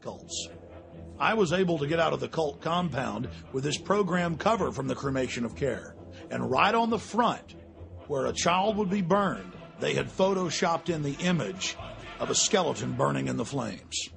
cults. I was able to get out of the cult compound with this program cover from the Cremation of Care. And right on the front, where a child would be burned, they had photoshopped in the image of a skeleton burning in the flames.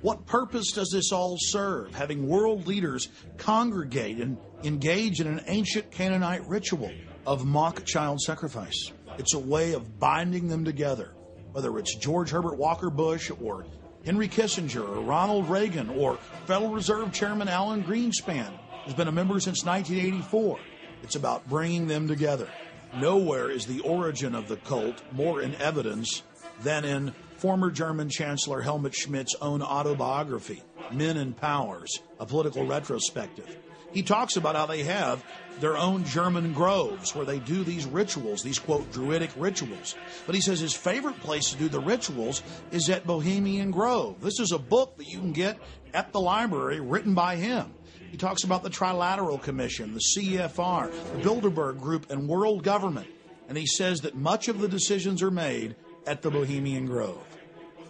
What purpose does this all serve, having world leaders congregate and engage in an ancient Canaanite ritual of mock child sacrifice? It's a way of binding them together, whether it's George Herbert Walker Bush or Henry Kissinger or Ronald Reagan or Federal Reserve Chairman Alan Greenspan, who's been a member since 1984. It's about bringing them together. Nowhere is the origin of the cult more in evidence than in former German Chancellor Helmut Schmidt's own autobiography, Men and Powers, a political retrospective. He talks about how they have their own German groves where they do these rituals, these, quote, druidic rituals. But he says his favorite place to do the rituals is at Bohemian Grove. This is a book that you can get at the library written by him. He talks about the Trilateral Commission, the CFR, the Bilderberg Group, and world government. And he says that much of the decisions are made at the Bohemian Grove.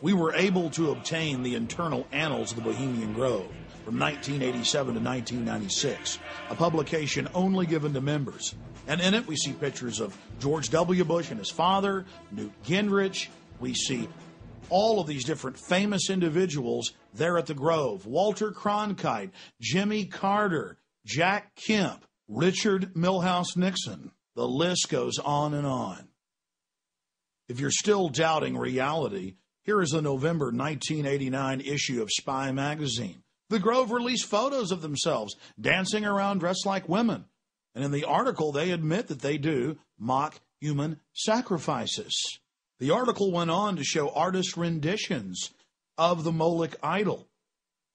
We were able to obtain the internal annals of the Bohemian Grove from 1987 to 1996, a publication only given to members. And in it, we see pictures of George W. Bush and his father, Newt Gingrich. We see all of these different famous individuals there at the Grove. Walter Cronkite, Jimmy Carter, Jack Kemp, Richard Milhouse Nixon. The list goes on and on. If you're still doubting reality, here is a November 1989 issue of Spy magazine. The Grove released photos of themselves dancing around dressed like women. And in the article, they admit that they do mock human sacrifices. The article went on to show artist renditions of the Moloch idol,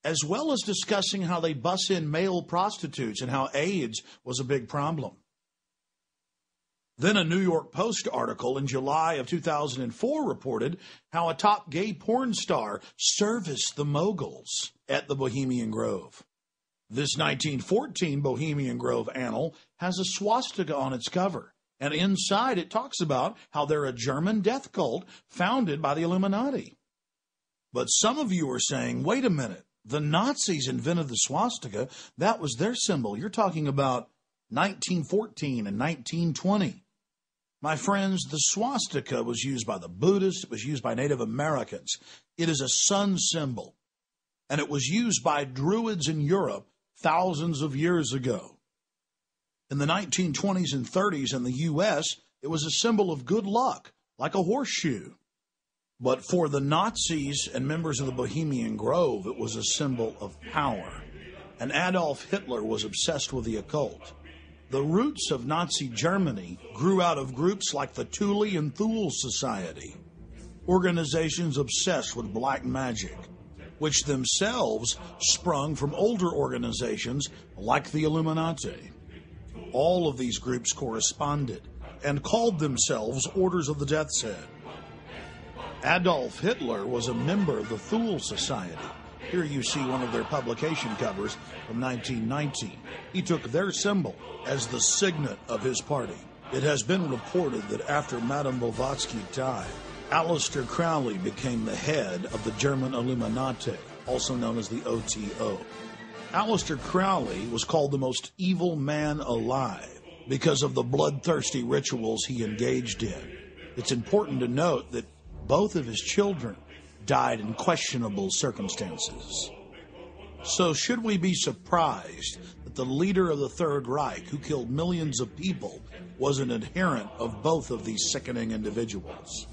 as well as discussing how they bus in male prostitutes and how AIDS was a big problem. Then a New York Post article in July of 2004 reported how a top gay porn star serviced the moguls at the Bohemian Grove. This 1914 Bohemian Grove annal has a swastika on its cover, and inside it talks about how they're a German death cult founded by the Illuminati. But some of you are saying, wait a minute, the Nazis invented the swastika. That was their symbol. You're talking about 1914 and 1920. My friends, the swastika was used by the Buddhists. It was used by Native Americans. It is a sun symbol, and it was used by Druids in Europe thousands of years ago. In the 1920s and 30s in the U.S., it was a symbol of good luck, like a horseshoe. But for the Nazis and members of the Bohemian Grove, it was a symbol of power. And Adolf Hitler was obsessed with the occult. The roots of Nazi Germany grew out of groups like the Thule and Thule Society, organizations obsessed with black magic, which themselves sprung from older organizations like the Illuminati. All of these groups corresponded and called themselves Orders of the Death's Head. Adolf Hitler was a member of the Thule Society. Here you see one of their publication covers from 1919. He took their symbol as the signet of his party. It has been reported that after Madame Blavatsky died, Aleister Crowley became the head of the German Illuminati, also known as the OTO. Aleister Crowley was called the most evil man alive because of the bloodthirsty rituals he engaged in. It's important to note that both of his children died in questionable circumstances. So should we be surprised that the leader of the Third Reich, who killed millions of people, was an adherent of both of these sickening individuals?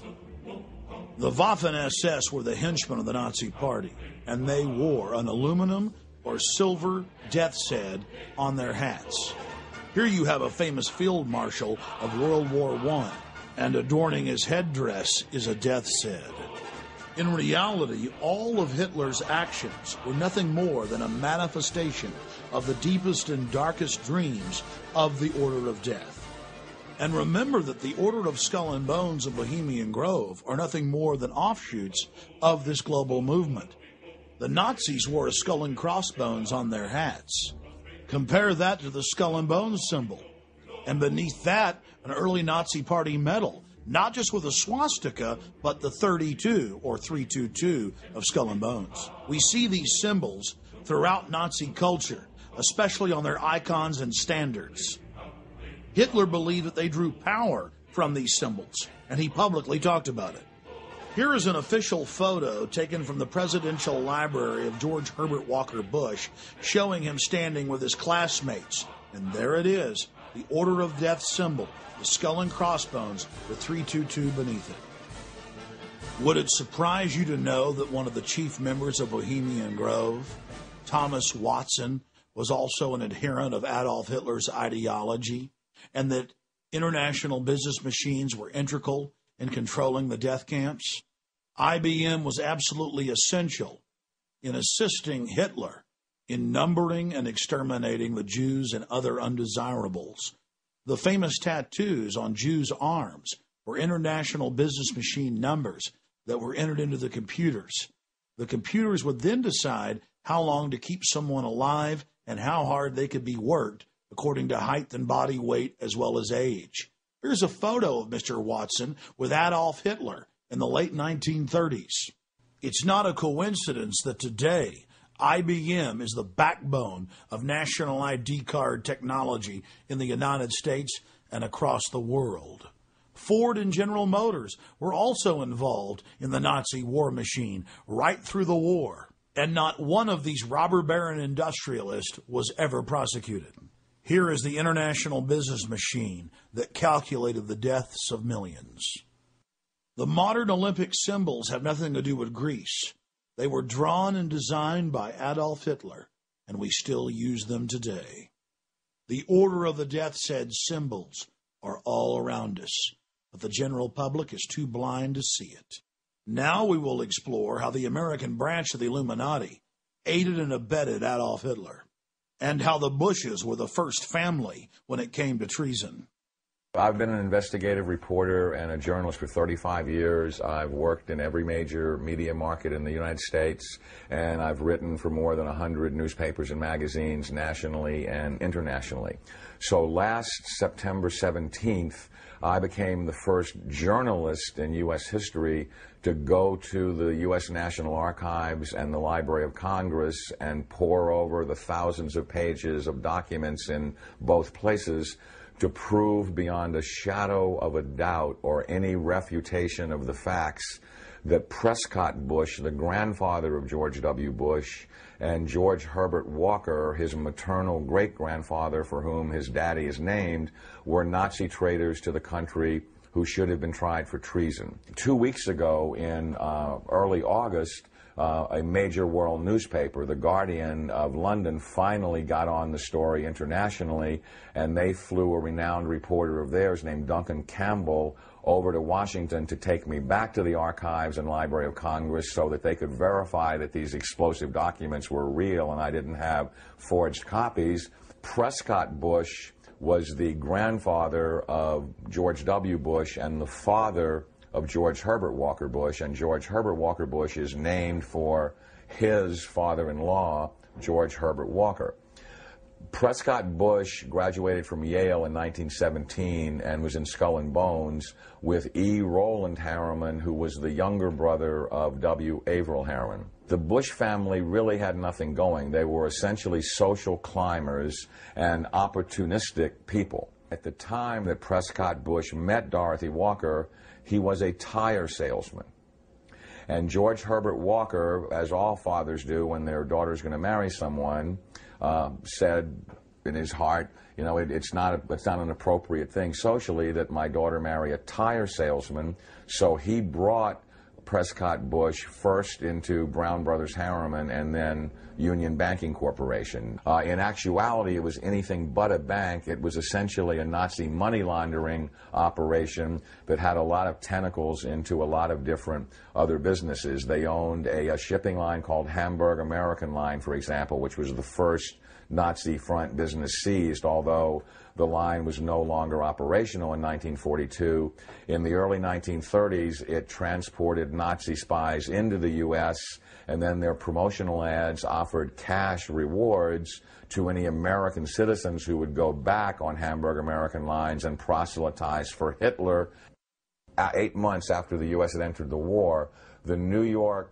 The Waffen-SS were the henchmen of the Nazi Party, and they wore an aluminum or silver death's head on their hats. Here you have a famous field marshal of World War I, and adorning his headdress is a death's head. In reality, all of Hitler's actions were nothing more than a manifestation of the deepest and darkest dreams of the Order of Death. And remember that the Order of Skull and Bones of Bohemian Grove are nothing more than offshoots of this global movement. The Nazis wore a skull and crossbones on their hats. Compare that to the skull and bones symbol. And beneath that, an early Nazi party medal not just with a swastika, but the 32 or 322 of Skull and Bones. We see these symbols throughout Nazi culture, especially on their icons and standards. Hitler believed that they drew power from these symbols, and he publicly talked about it. Here is an official photo taken from the Presidential Library of George Herbert Walker Bush, showing him standing with his classmates. And there it is, the Order of Death symbol, the skull and crossbones with 322 beneath it. Would it surprise you to know that one of the chief members of Bohemian Grove, Thomas Watson, was also an adherent of Adolf Hitler's ideology, and that international business machines were integral in controlling the death camps? IBM was absolutely essential in assisting Hitler in numbering and exterminating the Jews and other undesirables. The famous tattoos on Jews' arms were international business machine numbers that were entered into the computers. The computers would then decide how long to keep someone alive and how hard they could be worked according to height and body weight as well as age. Here's a photo of Mr. Watson with Adolf Hitler in the late 1930s. It's not a coincidence that today IBM is the backbone of national ID card technology in the United States and across the world. Ford and General Motors were also involved in the Nazi war machine right through the war, and not one of these robber baron industrialists was ever prosecuted. Here is the international business machine that calculated the deaths of millions. The modern Olympic symbols have nothing to do with Greece. They were drawn and designed by Adolf Hitler, and we still use them today. The Order of the Death's Head symbols are all around us, but the general public is too blind to see it. Now we will explore how the American branch of the Illuminati aided and abetted Adolf Hitler, and how the Bushes were the first family when it came to treason. I've been an investigative reporter and a journalist for 35 years. I've worked in every major media market in the United States, and I've written for more than 100 newspapers and magazines nationally and internationally. So last September 17th, I became the first journalist in U.S. history to go to the U.S. National Archives and the Library of Congress and pore over the thousands of pages of documents in both places to prove beyond a shadow of a doubt or any refutation of the facts that Prescott Bush, the grandfather of George W. Bush, and George Herbert Walker, his maternal great-grandfather for whom his daddy is named, were Nazi traitors to the country who should have been tried for treason. 2 weeks ago, in early August, a major world newspaper, The Guardian of London, finally got on the story internationally, and they flew a renowned reporter of theirs named Duncan Campbell over to Washington to take me back to the archives and Library of Congress so that they could verify that these explosive documents were real and I didn't have forged copies. Prescott Bush was the grandfather of George W. Bush and the father of George Herbert Walker Bush, and George Herbert Walker Bush is named for his father-in-law, George Herbert Walker. Prescott Bush graduated from Yale in 1917 and was in Skull and Bones with E. Rowland Harriman, who was the younger brother of W. Averill Harriman. The Bush family really had nothing going. They were essentially social climbers and opportunistic people. At the time that Prescott Bush met Dorothy Walker, he was a tire salesman. And George Herbert Walker, as all fathers do when their daughter's going to marry someone, said in his heart, you know, it's not an appropriate thing socially that my daughter marry a tire salesman. So he brought Prescott Bush first into Brown Brothers Harriman and then Union Banking Corporation. In actuality, it was anything but a bank. It was essentially a Nazi money laundering operation that had a lot of tentacles into a lot of different other businesses. They owned a shipping line called Hamburg American Line, for example, which was the first Nazi front business seized, although the line was no longer operational in 1942. In the early 1930s, it transported Nazi spies into the U.S., and then their promotional ads offered cash rewards to any American citizens who would go back on Hamburg American Lines and proselytize for Hitler. 8 months after the U.S. had entered the war, the New York